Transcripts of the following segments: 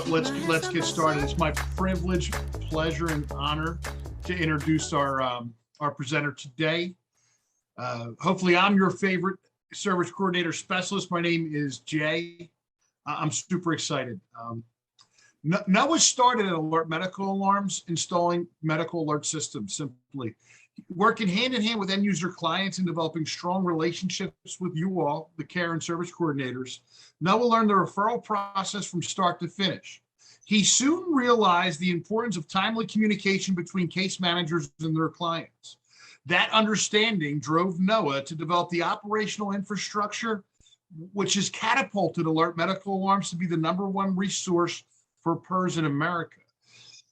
but let's get started. It's my privilege, pleasure, and honor to introduce our presenter today. Hopefully, I'm your favorite service coordinator specialist. My name is Jay. I'm super excited. NOAA started at Alert Medical Alarms, installing medical alert systems, simply working hand in hand with end user clients and developing strong relationships with you all, the care and service coordinators. NOAA learned the referral process from start to finish. He soon realized the importance of timely communication between case managers and their clients. That understanding drove NOAA to develop the operational infrastructure, which has catapulted Alert Medical Alarms to be the #1 resource for PERS in America.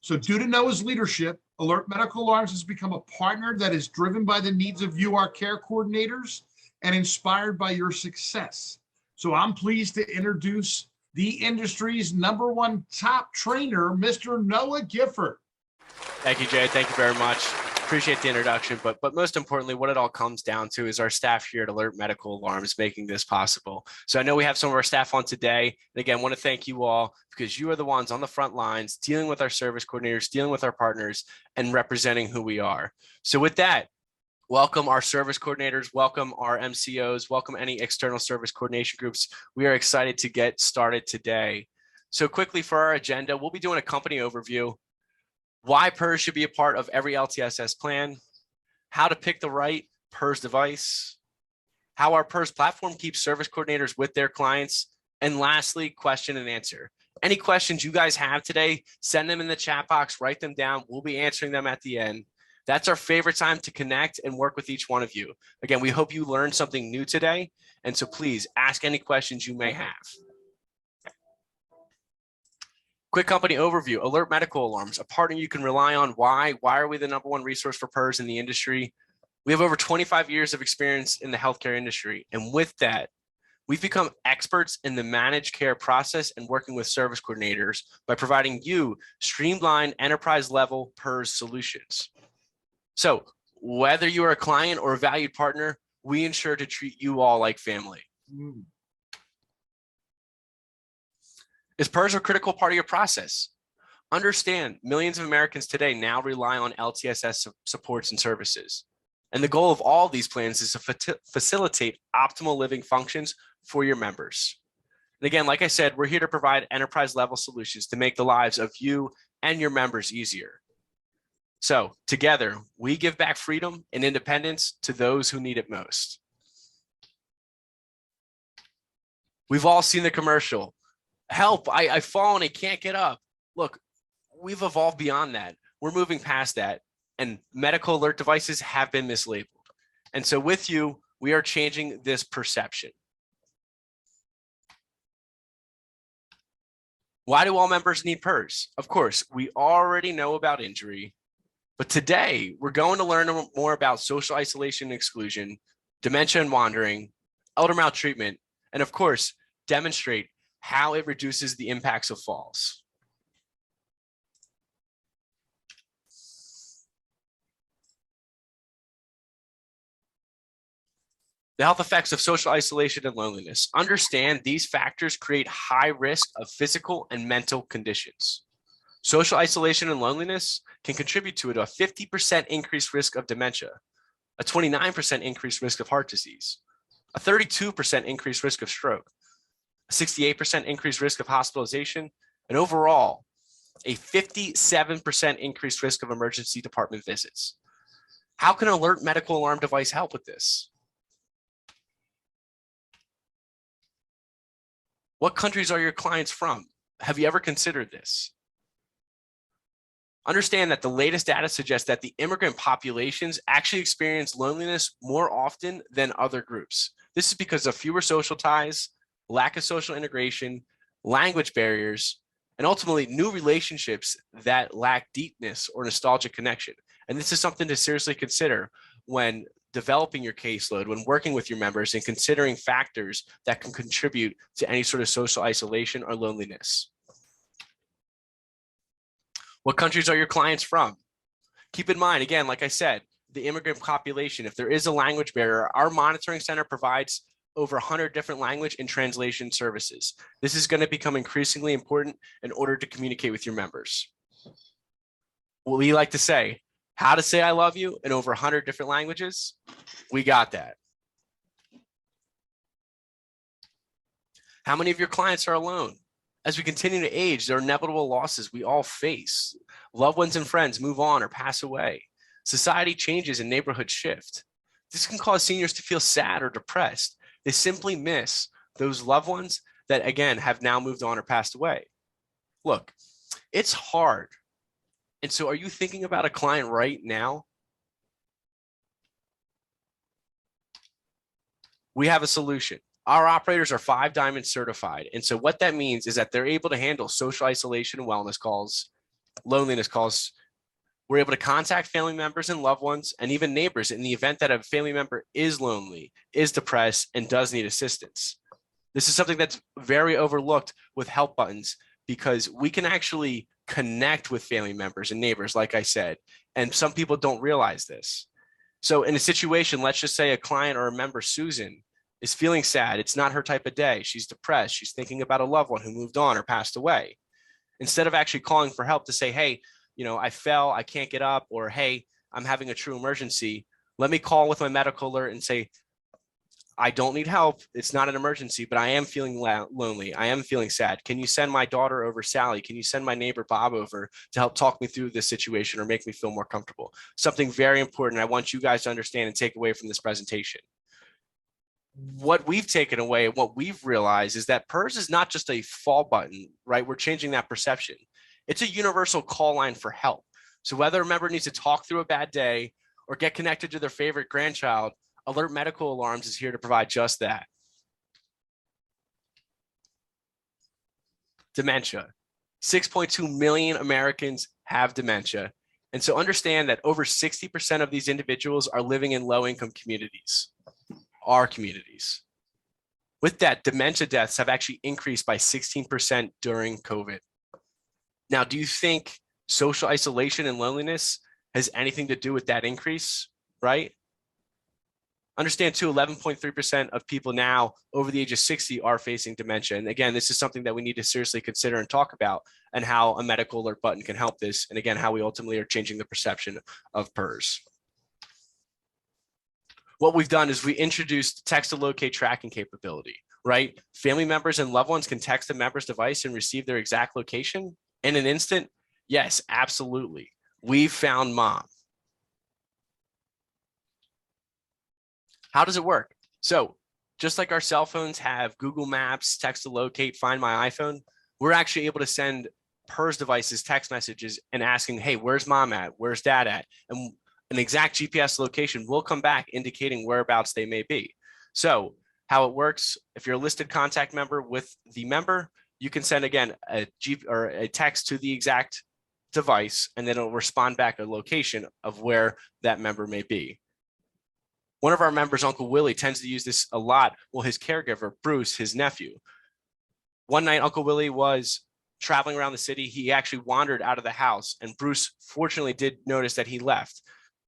So due to NOAA's leadership, Alert Medical Alarms has become a partner that is driven by the needs of you, our care coordinators, and inspired by your success. So I'm pleased to introduce the industry's #1 top trainer, Mr. Noah Gifford. Thank you, Jay. Thank you very much. Appreciate the introduction, but most importantly, what it all comes down to is our staff here at Alert Medical Alarms making this possible. So I know we have some of our staff on today. And again, I want to thank you all because you are the ones on the front lines dealing with our service coordinators, dealing with our partners, and representing who we are. So with that, welcome our service coordinators, welcome our MCOs, welcome any external service coordination groups. We are excited to get started today. So quickly for our agenda, we'll be doing a company overview, why PERS should be a part of every LTSS plan, how to pick the right PERS device, how our PERS platform keeps service coordinators with their clients, and lastly, question and answer. Any questions you guys have today, send them in the chat box, write them down. We'll be answering them at the end. That's our favorite time to connect and work with each one of you. Again, we hope you learned something new today, and so please ask any questions you may have. Quick company overview, Alert Medical Alarms, a partner you can rely on. Why are we the #1 resource for PERS in the industry? We have over 25 years of experience in the healthcare industry. And with that, we've become experts in the managed care process and working with service coordinators by providing you streamlined enterprise level PERS solutions. So whether you are a client or a valued partner, we ensure to treat you all like family. Is PERS a critical part of your process? Understand, millions of Americans today now rely on LTSS supports and services. And the goal of all these plans is to facilitate optimal living functions for your members. And again, like I said, we're here to provide enterprise level solutions to make the lives of you and your members easier. So together, we give back freedom and independence to those who need it most. We've all seen the commercial. Help, I fall and I can't get up. Look, we've evolved beyond that. We're moving past that, and medical alert devices have been mislabeled. And so with you, we are changing this perception. Why do all members need PERS? Of course, we already know about injury, but today we're going to learn more about social isolation and exclusion, dementia and wandering, elder maltreatment, and of course, demonstrate how it reduces the impacts of falls. The health effects of social isolation and loneliness. Understand these factors create high risk of physical and mental conditions. Social isolation and loneliness can contribute to a 50% increased risk of dementia, a 29% increased risk of heart disease, a 32% increased risk of stroke, a 68% increased risk of hospitalization, and overall, a 57% increased risk of emergency department visits. How can an Alert Medical Alarm device help with this? What countries are your clients from? Have you ever considered this? Understand that the latest data suggests that the immigrant populations actually experience loneliness more often than other groups. This is because of fewer social ties, lack of social integration, language barriers, and ultimately new relationships that lack deepness or nostalgic connection. And this is something to seriously consider when developing your caseload, when working with your members and considering factors that can contribute to any sort of social isolation or loneliness. What countries are your clients from? Keep in mind, again, like I said, the immigrant population, if there is a language barrier, our monitoring center provides over 100 different language and translation services. This is going to become increasingly important in order to communicate with your members. What we like to say, how to say I love you in over 100 different languages, we got that. How many of your clients are alone? As we continue to age, there are inevitable losses we all face. Loved ones and friends move on or pass away. Society changes and neighborhoods shift. This can cause seniors to feel sad or depressed. They simply miss those loved ones that, again, have now moved on or passed away. Look, it's hard. And so are you thinking about a client right now? We have a solution. Our operators are 5 Diamond certified. And so what that means is that they're able to handle social isolation and wellness calls, loneliness calls. We're able to contact family members and loved ones and even neighbors in the event that a family member is lonely, is depressed, and does need assistance. This is something that's very overlooked with help buttons because we can actually connect with family members and neighbors, like I said, and some people don't realize this. So in a situation, let's just say a client or a member, Susan, is feeling sad. It's not her type of day. She's depressed. She's thinking about a loved one who moved on or passed away. Instead of actually calling for help to say, hey, I fell, I can't get up, or hey, I'm having a true emergency. Let me call with my medical alert and say, I don't need help. It's not an emergency, but I am feeling lonely. I am feeling sad. Can you send my daughter over, Sally? Can you send my neighbor, Bob, over to help talk me through this situation or make me feel more comfortable? Something very important I want you guys to understand and take away from this presentation. What we've taken away and what we've realized is that PERS is not just a fall button, right? We're changing that perception. It's a universal call line for help. So whether a member needs to talk through a bad day or get connected to their favorite grandchild, Alert Medical Alarms is here to provide just that. Dementia. 6.2 million Americans have dementia. And so understand that over 60% of these individuals are living in low-income communities, our communities. With that, dementia deaths have actually increased by 16% during COVID. Now, do you think social isolation and loneliness has anything to do with that increase, right? Understand too, 11.3% of people now over the age of 60 are facing dementia. And again, this is something that we need to seriously consider and talk about, and how a medical alert button can help this. And again, how we ultimately are changing the perception of PERS. What we've done is we introduced text to locate tracking capability, right? Family members and loved ones can text a member's device and receive their exact location in an instant. Yes, absolutely. We found mom. How does it work? So just like our cell phones have Google Maps, text to locate, find my iPhone, we're actually able to send PERS devices text messages and asking, hey, where's mom at? Where's dad at? And an exact GPS location will come back indicating whereabouts they may be. So how it works, if you're a listed contact member with the member, you can send, again, a text to the exact device, and then it'll respond back a location of where that member may be. One of our members, Uncle Willie, tends to use this a lot. Well, his caregiver, Bruce, his nephew. One night, Uncle Willie was traveling around the city. He actually wandered out of the house, and Bruce fortunately did notice that he left.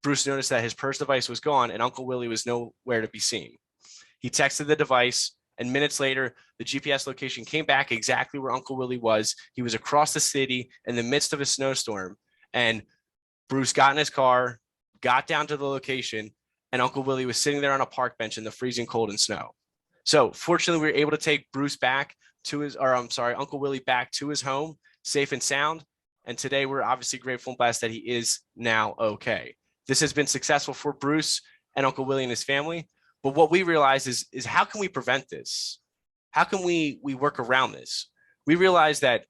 Bruce noticed that his PERS device was gone, and Uncle Willie was nowhere to be seen. He texted the device, and minutes later, the GPS location came back exactly where Uncle Willie was. He was across the city in the midst of a snowstorm, and Bruce got in his car, got down to the location, and Uncle Willie was sitting there on a park bench in the freezing cold and snow. So fortunately, we were able to take Bruce back to Uncle Willie back to his home, safe and sound. And today we're obviously grateful and blessed that he is now okay. This has been successful for Bruce and Uncle Willie and his family. But what we realized is how can we prevent this? How can we work around this? We realized that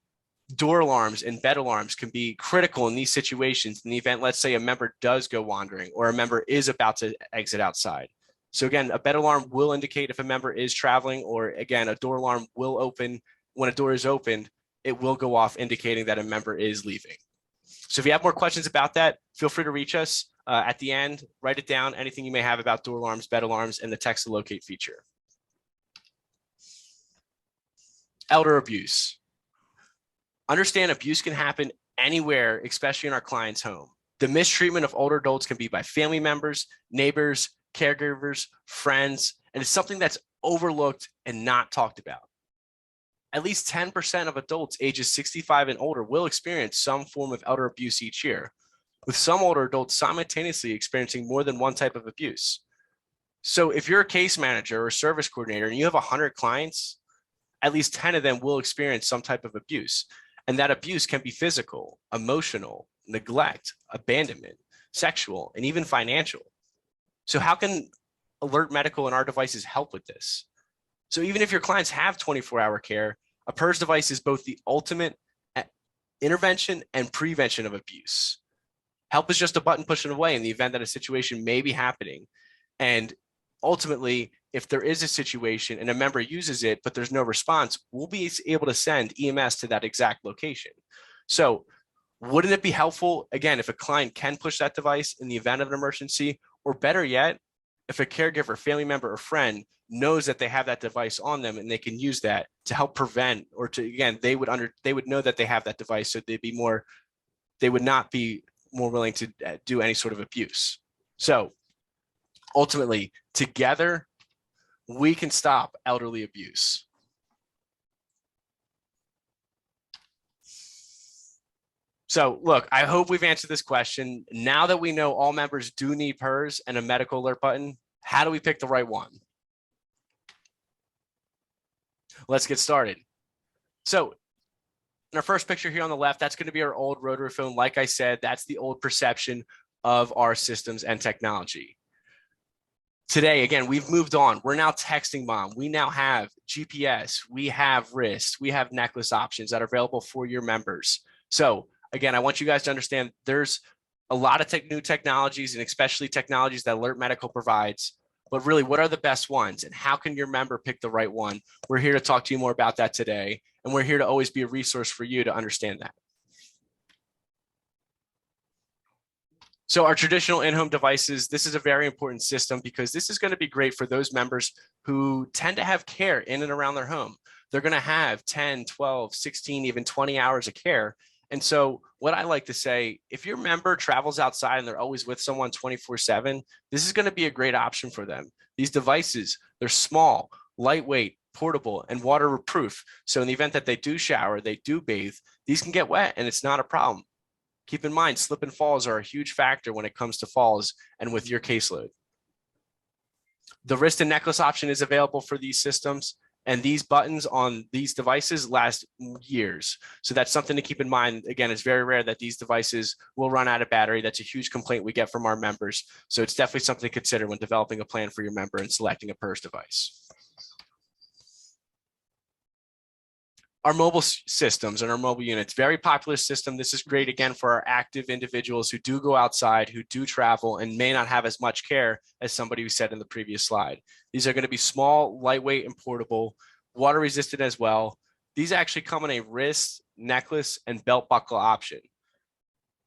door alarms and bed alarms can be critical in these situations in the event, let's say, a member does go wandering or a member is about to exit outside. So again, a bed alarm will indicate if a member is traveling, or again, a door alarm will open. When a door is opened, it will go off indicating that a member is leaving. So if you have more questions about that, feel free to reach us at the end, write it down, anything you may have about door alarms, bed alarms, and the text to locate feature. Elder abuse. Understand abuse can happen anywhere, especially in our client's home. The mistreatment of older adults can be by family members, neighbors, caregivers, friends, and And it's something that's overlooked and not talked about. At least 10% of adults ages 65 and older will experience some form of elder abuse each year, with some older adults simultaneously experiencing more than one type of abuse. So if you're a case manager or service coordinator and you have 100 clients, at least 10 of them will experience some type of abuse. And that abuse can be physical, emotional, neglect, abandonment, sexual, and even financial. So how can Alert Medical and our devices help with this? So even if your clients have 24-hour care, a PERS device is both the ultimate intervention and prevention of abuse. Help is just a button pushing away in the event that a situation may be happening. And ultimately, if there is a situation and a member uses it, but there's no response, we'll be able to send EMS to that exact location. So wouldn't it be helpful, again, if a client can push that device in the event of an emergency, or better yet, if a caregiver, family member, or friend knows that they have that device on them and they can use that to help prevent, or to, again, they would know that they have that device, so they would not be more willing to do any sort of abuse. So ultimately, together, we can stop elderly abuse. So look, I hope we've answered this question. Now that we know all members do need PERS and a medical alert button, how do we pick the right one? Let's get started. So in our first picture here on the left, that's going to be our old rotary phone. Like I said, that's the old perception of our systems and technology. Today, again, we've moved on. We're now texting mom. We now have GPS. We have wrist. We have necklace options that are available for your members. So again, I want you guys to understand there's a lot of new technologies, and especially technologies that Alert Medical provides. But really, what are the best ones, and how can your member pick the right one? We're here to talk to you more about that today, and we're here to always be a resource for you to understand that. So our traditional in-home devices, this is a very important system because this is going to be great for those members who tend to have care in and around their home. They're going to have 10, 12, 16, even 20 hours of care. And so what I like to say, if your member travels outside and they're always with someone 24/7, this is going to be a great option for them. These devices, they're small, lightweight, portable, and waterproof. So in the event that they do shower, they do bathe, these can get wet and it's not a problem. Keep in mind, slip and falls are a huge factor when it comes to falls and with your caseload. The wrist and necklace option is available for these systems, and these buttons on these devices last years. So that's something to keep in mind. Again, it's very rare that these devices will run out of battery. That's a huge complaint we get from our members. So it's definitely something to consider when developing a plan for your member and selecting a PERS device. Our mobile systems and our mobile units, very popular system. This is great, again, for our active individuals who do go outside, who do travel, and may not have as much care as somebody who said in the previous slide. These are going to be small, lightweight, and portable, water resistant as well. These actually come in a wrist, necklace, and belt buckle option.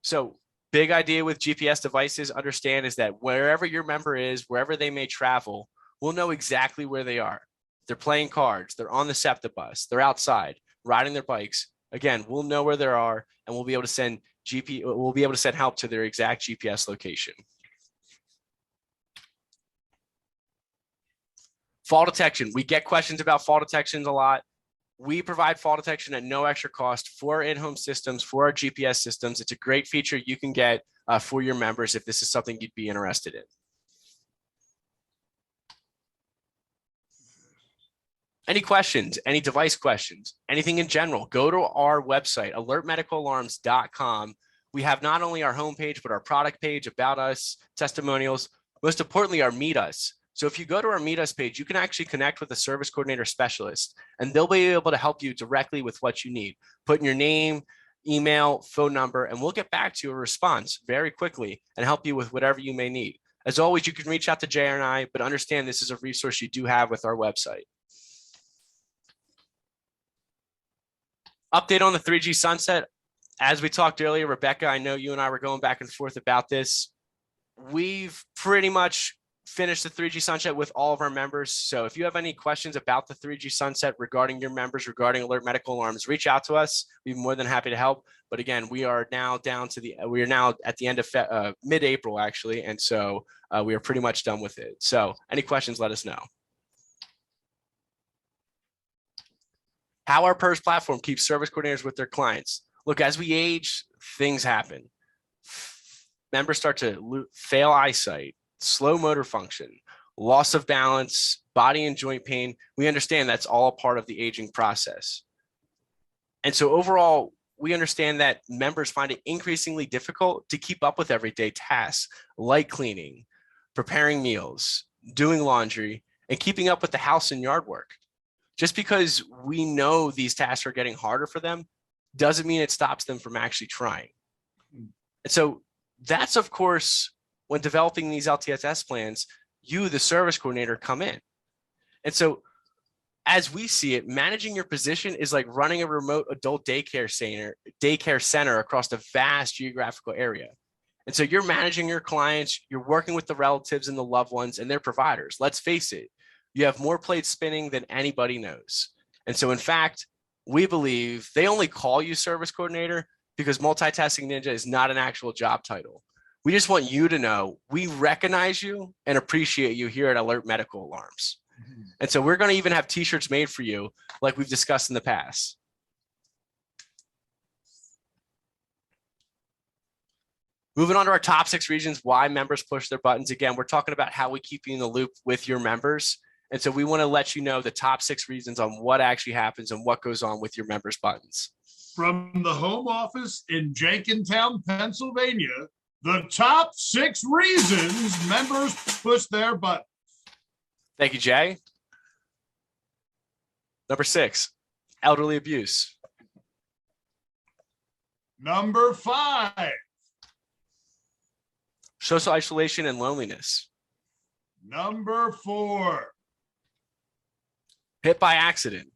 So big idea with GPS devices, understand, is that wherever your member is, wherever they may travel, we'll know exactly where they are. They're playing cards, they're on the SEPTA bus, they're outside, riding their bikes. Again, we'll know where they are, and we'll be able to send help to their exact GPS location. Fall detection. We get questions about fall detections a lot. We provide fall detection at no extra cost for our in-home systems, for our GPS systems. It's a great feature you can get for your members if this is something you'd be interested in. Any questions, any device questions, anything in general, go to our website, alertmedicalalarms.com. We have not only our homepage, but our product page, about us, testimonials, most importantly, our Meet Us. So if you go to our Meet Us page, you can actually connect with a service coordinator specialist, and they'll be able to help you directly with what you need. Put in your name, email, phone number, and we'll get back to you a response very quickly and help you with whatever you may need. As always, you can reach out to Jay and I, but understand this is a resource you do have with our website. Update on the 3G sunset. As we talked earlier, Rebecca, I know you and I were going back and forth about this. We've pretty much finished the 3G sunset with all of our members. So if you have any questions about the 3G sunset regarding your members, regarding Alert Medical Alarms, reach out to us. We'd be more than happy to help. But again, we are now at the end of mid-April, actually. And so we are pretty much done with it. So any questions, let us know. How our PERS platform keeps service coordinators with their clients. Look, as we age, things happen. Members start to fail eyesight, slow motor function, loss of balance, body and joint pain. We understand that's all a part of the aging process. And so overall, we understand that members find it increasingly difficult to keep up with everyday tasks like cleaning, preparing meals, doing laundry, and keeping up with the house and yard work. Just because we know these tasks are getting harder for them doesn't mean it stops them from actually trying. And so that's, of course, when developing these LTSS plans, you, the service coordinator, come in. And so as we see it, managing your position is like running a remote adult daycare center across a vast geographical area. And so you're managing your clients, you're working with the relatives and the loved ones and their providers. Let's face it, you have more plates spinning than anybody knows. And so in fact, we believe they only call you service coordinator because multitasking ninja is not an actual job title. We just want you to know we recognize you and appreciate you here at Alert Medical Alarms. And so we're going to even have t-shirts made for you like we've discussed in the past. Moving on to our top 6 reasons why members push their buttons. Again, we're talking about how we keep you in the loop with your members. And so we want to let you know the top 6 reasons on what actually happens and what goes on with your members' buttons. From the home office in Jenkintown, Pennsylvania, the top 6 reasons members push their buttons. Thank you, Jay. Number 6, elderly abuse. Number 5, social isolation and loneliness. Number 4, hit by accident.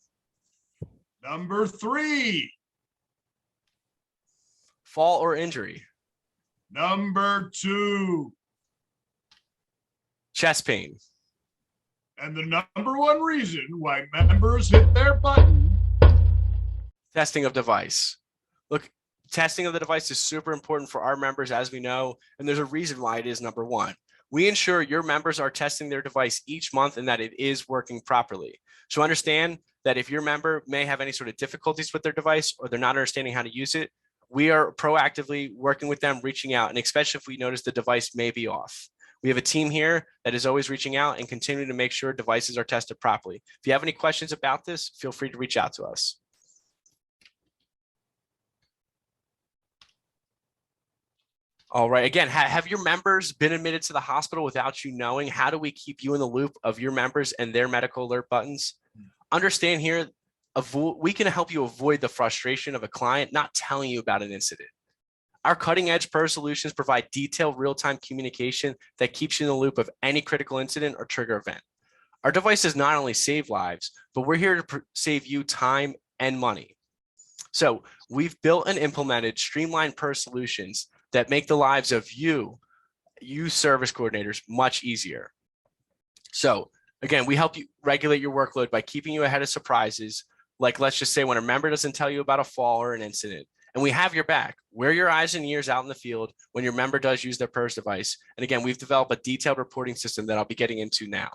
Number 3, fall or injury. Number 2, chest pain. and the number 1 reason why members hit their button, testing of device. Look, testing of the device is super important for our members, as we know, and there's a reason why it is number 1. We ensure your members are testing their device each month and that it is working properly. So understand that if your member may have any sort of difficulties with their device or they're not understanding how to use it, we are proactively working with them, reaching out, and especially if we notice the device may be off. We have a team here that is always reaching out and continuing to make sure devices are tested properly. If you have any questions about this, feel free to reach out to us. All right, again, have your members been admitted to the hospital without you knowing? How do we keep you in the loop of your members and their medical alert buttons? Understand here, we can help you avoid the frustration of a client not telling you about an incident. Our cutting edge PERS solutions provide detailed real-time communication that keeps you in the loop of any critical incident or trigger event. Our devices not only save lives, but we're here to save you time and money. So we've built and implemented streamlined PERS solutions that make the lives of you service coordinators much easier. So again, we help you regulate your workload by keeping you ahead of surprises. Like, let's just say when a member doesn't tell you about a fall or an incident, and we have your back. We're your eyes and ears out in the field when your member does use their PERS device. And again, we've developed a detailed reporting system that I'll be getting into now.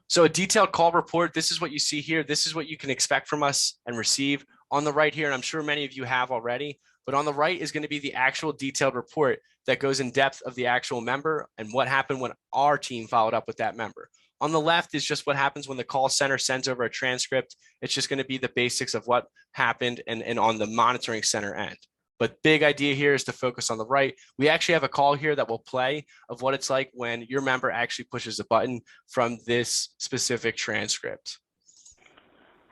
So a detailed call report, this is what you see here. This is what you can expect from us and receive. On the right here, and I'm sure many of you have already, but on the right is going to be the actual detailed report that goes in depth of the actual member and what happened when our team followed up with that member. On the left is just what happens when the call center sends over a transcript. It's just going to be the basics of what happened and on the monitoring center end. But big idea here is to focus on the right. We actually have a call here that will play of what it's like when your member actually pushes a button from this specific transcript.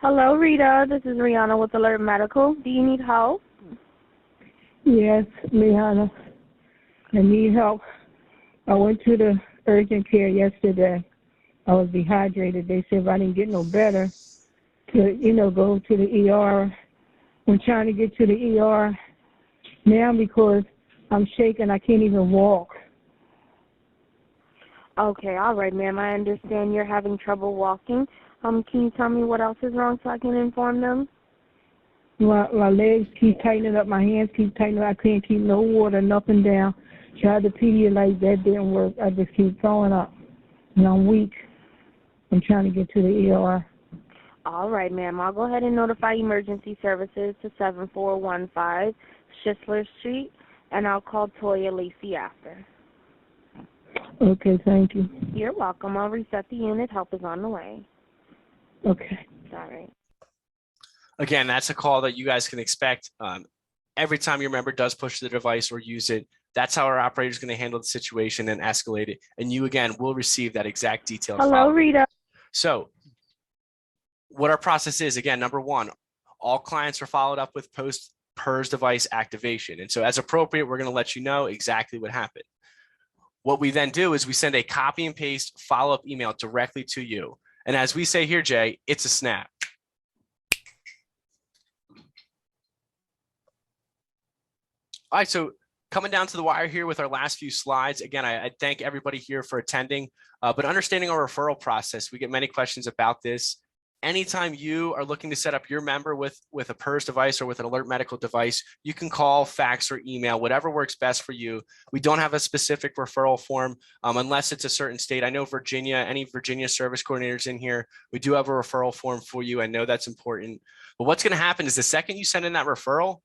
Hello, Rita. This is Rihanna with Alert Medical. Do you need help? Yes, Rihanna. I need help. I went to the urgent care yesterday. I was dehydrated. They said if I didn't get no better, to, go to the ER. I'm trying to get to the ER now because I'm shaking. I can't even walk. Okay, all right, ma'am. I understand you're having trouble walking. Can you tell me what else is wrong so I can inform them? My legs keep tightening up. My hands keep tightening up. I can't keep no water, nothing down. Tried to Pedialyte. That didn't work. I just keep throwing up. And I'm weak. I'm trying to get to the ER. All right, ma'am. I'll go ahead and notify emergency services to 7415 Schistler Street, and I'll call Toya Lacey after. Okay, thank you. You're welcome. I'll reset the unit. Help is on the way. Okay. All right. Again, that's a call that you guys can expect every time your member does push the device or use it. That's how our operator is going to handle the situation and escalate it. And you, again, will receive that exact detailed Hello, follow-up. Rita. So what our process is, again, number one, all clients are followed up with post-PERS device activation. And so as appropriate, we're going to let you know exactly what happened. What we then do is we send a copy and paste follow-up email directly to you. And as we say here, Jay, it's a snap. All right, so coming down to the wire here with our last few slides. Again, I thank everybody here for attending, but understanding our referral process, we get many questions about this. Anytime you are looking to set up your member with a PERS device or with an alert medical device, you can call, fax, or email, whatever works best for you. We don't have a specific referral form unless it's a certain state. I know Virginia, any Virginia service coordinators in here, we do have a referral form for you. I know that's important. But what's going to happen is the second you send in that referral,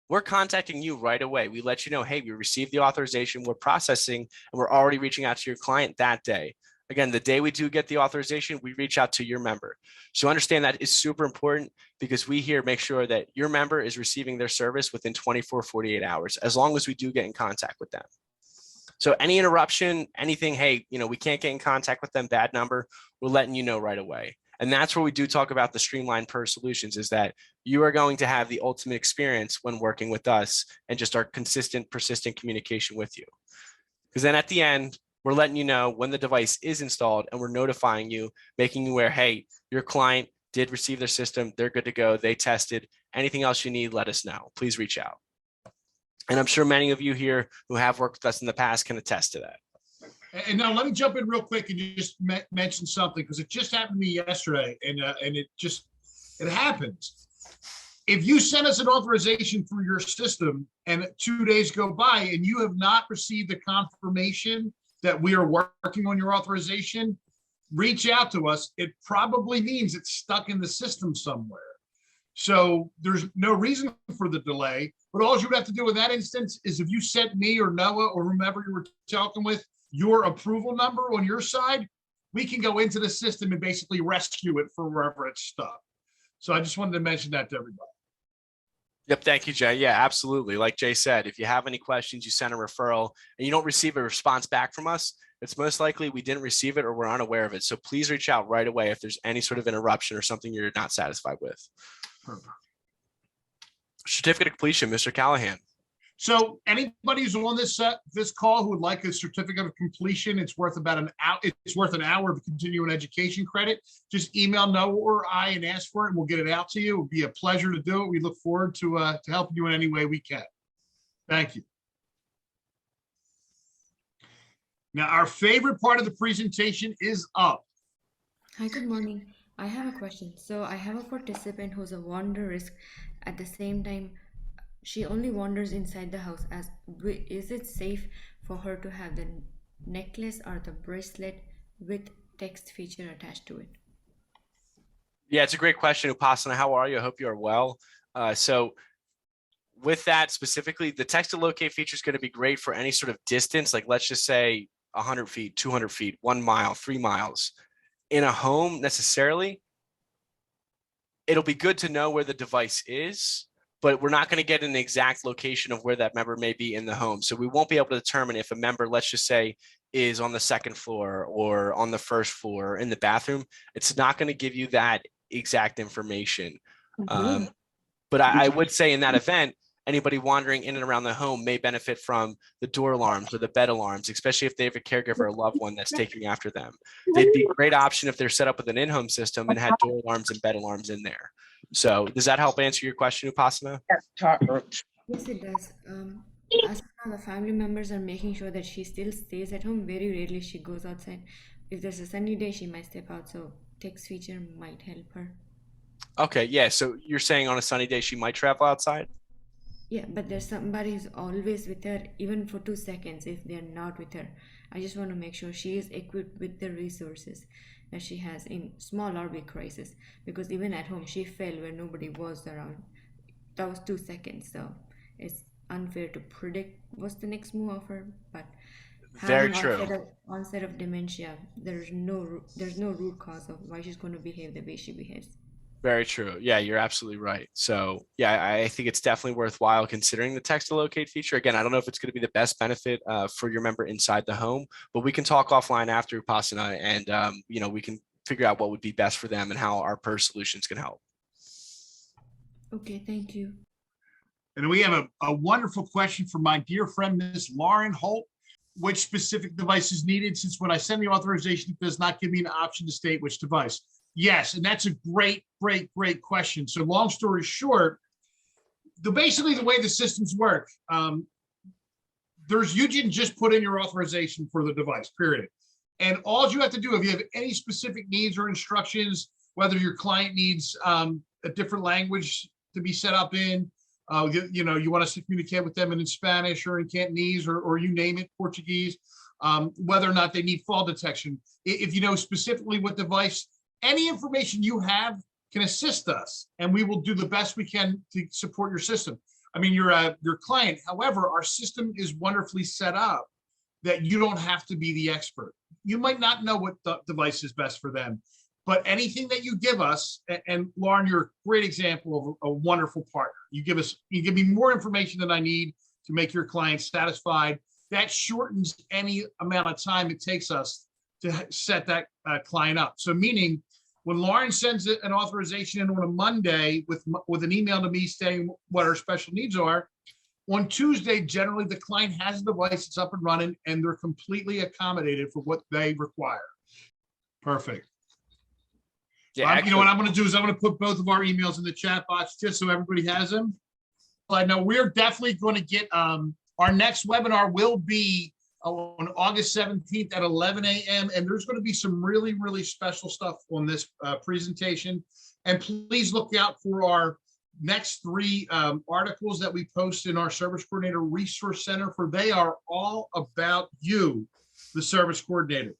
we're contacting you right away. We let you know, hey, we received the authorization, we're processing, and we're already reaching out to your client that day. Again, the day we do get the authorization, we reach out to your member. So understand that is super important because we here make sure that your member is receiving their service within 24, 48 hours, as long as we do get in contact with them. So any interruption, anything, hey, we can't get in contact with them, bad number, we're letting you know right away. And that's where we do talk about the streamlined PERS solutions, is that you are going to have the ultimate experience when working with us and just our consistent, persistent communication with you. Because then at the end, we're letting you know when the device is installed and we're notifying you, making you aware, hey, your client did receive their system, they're good to go, they tested, anything else you need, let us know. Please reach out. And I'm sure many of you here who have worked with us in the past can attest to that. And now let me jump in real quick and just mention something, because it just happened to me yesterday, and it happens. If you send us an authorization through your system and 2 days go by and you have not received the confirmation that we are working on your authorization, reach out to us. It probably means it's stuck in the system somewhere. So there's no reason for the delay, but all you would have to do in that instance is if you sent me or Noah or whomever you were talking with your approval number on your side, we can go into the system and basically rescue it from wherever it's stuck. So I just wanted to mention that to everybody. Yep. Thank you, Jay. Yeah, absolutely. Like Jay said, if you have any questions, you send a referral and you don't receive a response back from us, it's most likely we didn't receive it or we're unaware of it. So please reach out right away if there's any sort of interruption or something you're not satisfied with. Perfect. Certificate of completion, Mr. Callahan. So anybody who's on this call who would like a certificate of completion, it's worth about an hour. It's worth an hour of continuing education credit. Just email Noah or I and ask for it, and we'll get it out to you. It would be a pleasure to do it. We look forward to helping you in any way we can. Thank you. Now, our favorite part of the presentation is up. Hi, good morning. I have a question. So I have a participant who's a wander risk. At the same time, she only wanders inside the house. Is it safe for her to have the necklace or the bracelet with text feature attached to it? Yeah, it's a great question, Upasana. How are you? I hope you are well. So with that specifically, the text to locate feature is going to be great for any sort of distance. Like let's just say 100 feet, 200 feet, 1 mile, 3 miles. In a home necessarily, it'll be good to know where the device is, but we're not going to get an exact location of where that member may be in the home. So we won't be able to determine if a member, let's just say, is on the second floor or on the first floor or in the bathroom. It's not going to give you that exact information. But I would say in that event, anybody wandering in and around the home may benefit from the door alarms or the bed alarms, especially if they have a caregiver or loved one that's taking after them. They'd be a great option if they're set up with an in-home system and had door alarms and bed alarms in there. So does that help answer your question, Upasana? Yes, it does. As of now, the family members are making sure that she still stays at home. Very rarely she goes outside. If there's a sunny day, she might step out. So text feature might help her. Okay, yeah. So you're saying on a sunny day, she might travel outside? Yeah, but there's somebody who's always with her, even for 2 seconds if they're not with her. I just want to make sure she is equipped with the resources. that she has in small or big crisis. Because even at home, she fell when nobody was around. That was 2 seconds, so it's unfair to predict what's the next move of her. But Very having true. onset of dementia, there's no root cause of why she's going to behave the way she behaves. Very true. Yeah, you're absolutely right. So yeah, I think it's definitely worthwhile considering the text to locate feature. Again, I don't know if it's going to be the best benefit for your member inside the home, but we can talk offline after Upasana, and we can figure out what would be best for them and how our PERS solutions can help. Okay, thank you. And we have a wonderful question from my dear friend, Ms. Lauren Holt. Which specific device is needed, since when I send the authorization, it does not give me an option to state which device? Yes, and that's a great question. So long story short, basically the way the systems work, you can just put in your authorization for the device, period. And all you have to do, if you have any specific needs or instructions, whether your client needs a different language to be set up in, you want us to communicate with them in Spanish or in Cantonese or you name it, Portuguese, whether or not they need fall detection. If you know specifically what device, any information you have can assist us, and we will do the best we can to support your system. I mean, your client. However, our system is wonderfully set up that you don't have to be the expert. You might not know what device is best for them, but anything that you give us, and Lauren, you're a great example of a wonderful partner. You give me more information than I need to make your client satisfied. That shortens any amount of time it takes us to set that client up. So meaning, when Lauren sends an authorization in on a Monday with an email to me saying what our special needs are, on Tuesday, generally the client has a device that's up and running and they're completely accommodated for what they require. Perfect. Yeah, you know what I'm going to do is I'm going to put both of our emails in the chat box just so everybody has them. I know we're definitely going to get our next webinar will be on August 17th at 11 a.m. And there's going to be some really special stuff on this presentation. And please look out for our next 3 articles that we post in our Service Coordinator Resource Center, for they are all about you, the Service Coordinator.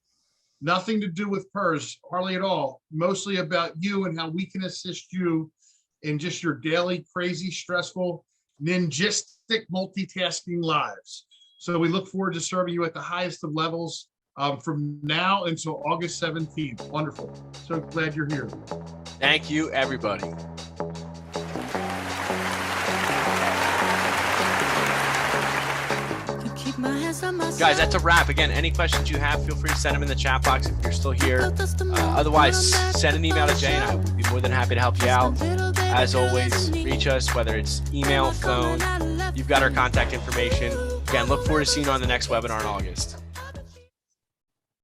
Nothing to do with PERS, hardly at all. Mostly about you and how we can assist you in just your daily, crazy, stressful, ninjistic multitasking lives. So we look forward to serving you at the highest of levels from now until August 17th. Wonderful. So glad you're here. Thank you, everybody. Guys, that's a wrap. Again, any questions you have, feel free to send them in the chat box if you're still here. Otherwise, send an email to Jay and I would be more than happy to help you out. As always, reach us, whether it's email, phone. You've got our contact information. Again, look forward to seeing you on the next webinar in August.